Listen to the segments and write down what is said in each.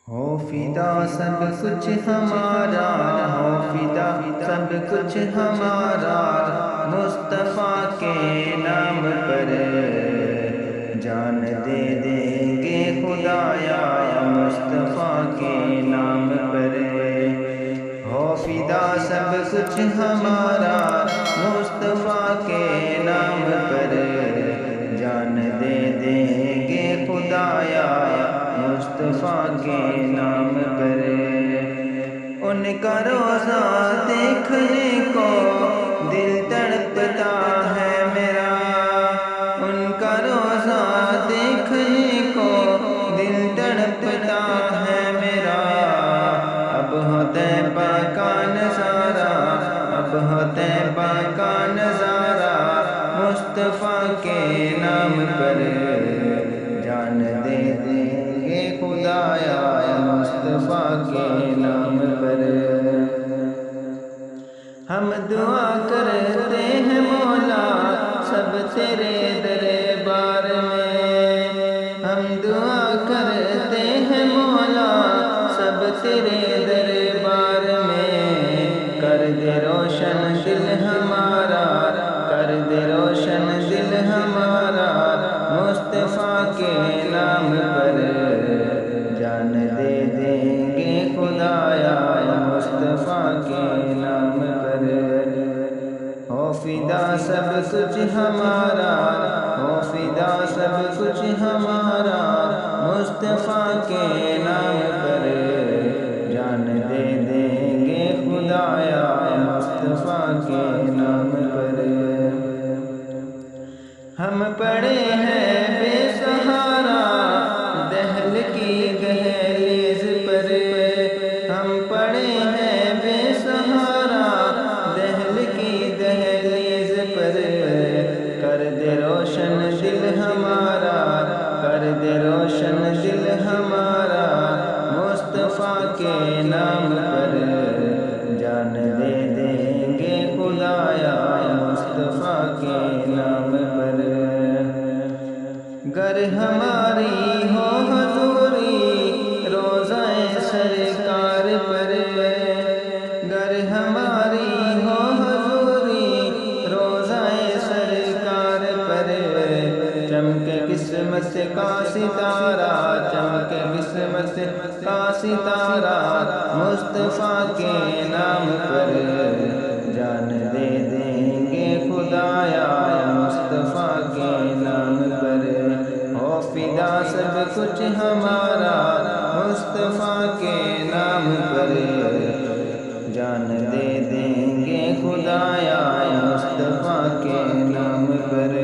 ہو فدا سب کچھ ہمارا، ہو فدا سب کچھ ہمارا، مصطفیٰ کے نام پر جان دے دیں گے خدایا، مصطفیٰ کے نام پر ہو فدا سب کچھ ہمارا، مصطفیٰ کے نام پر جان دے دیں گے خدایا، مصطفیٰ کے نام پر ان کا روزہ دیکھنے کو دل تڑپتا ہے میرا، ان کا روزہ دیکھنے کو دل تڑپتا ہے میرا، اب ہو طیبہ کا نظارہ، اب ہو طیبہ کا نظارہ، مصطفیٰ کے نام پر جان دے دیں گے خدایا، مصطفیٰ کے نام پر ہم دعا کرتے ہیں مولا سب تیرے دربار میں، ہم دعا کرتے ہیں مولا سب تیرے دربار میں، کر دے روشن دل ہمارا، کر دے روشن دل ہمارا، مصطفیٰ کے نام پر جان دے دیں گے خدایا، مصطفیٰ کے نام پر ہو فدا سب کچھ ہمارا، ہو فدا سب کچھ ہمارا، مصطفیٰ کے نام پر جان دے دیں گے خدایا، مصطفیٰ کے نام پر ہم پڑے ہیں بے سہارا دہل کی دہلیز پر، ہم پڑے ہیں بے سہارا دہل کی دہلیز پر، کر دے روشن دل ہمارا، کر دے روشن دل ہمارا، مصطفیٰ کے نام پر جان دے دیں گے خدایا، مصطفیٰ کے نام پر گر ہماری ہو حضوری روضہ سرکار پر، گر ہماری ہو حضوری روضہ سرکار پر، چمکے قسمت کا ستارہ، چمکے قسمت کا ستارہ، مصطفیٰ کے نام پر جان دے دیں گے خدایا، مصطفیٰ کے نام پر ہو فدا سب کچھ ہمارا، مصطفیٰ کے نام پر جان دے دیں گے خدایا، مصطفیٰ کے نام پر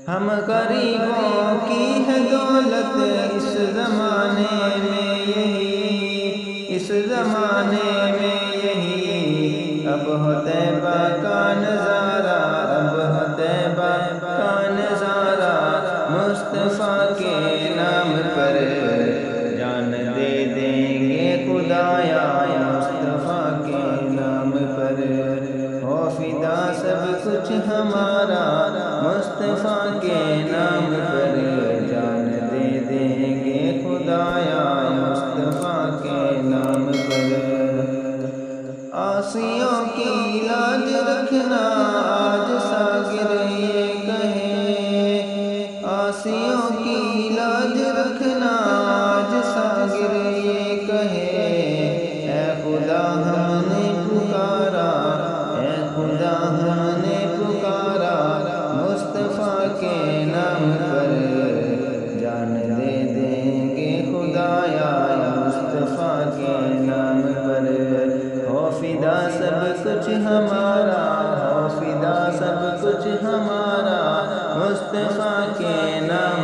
ہم غریبوں کی ہے دولت اس زمانے میں یہی، اس زمانے میں یہی، اب ہو طیبہ کا نظارہ، اب ہو طیبہ کا نظارہ، مصطفیٰ کے نام پر جان دے دیں گے خدایا، مصطفیٰ کے نام پر ہو فدا سب کچھ ہمارا، مصطفیٰ کے نام پر جان دے دیں گے خدایا، مصطفیٰ کے نام پر عاصیوں کی لاج رکھنا آج ساغر یہ کہے، عاصیوں کی لاج رکھنا آج ساغر یہ کہے، اے خدا ہم نے پکارا، اے خدا ہم نے پکارا، مصطفیٰ کے نام پر جان دے دیں گے خدایا، مصطفیٰ کے نام پر ہو فدا سب کچھ ہمارا، ہو فدا سب کچھ ہمارا، مصطفیٰ کے نام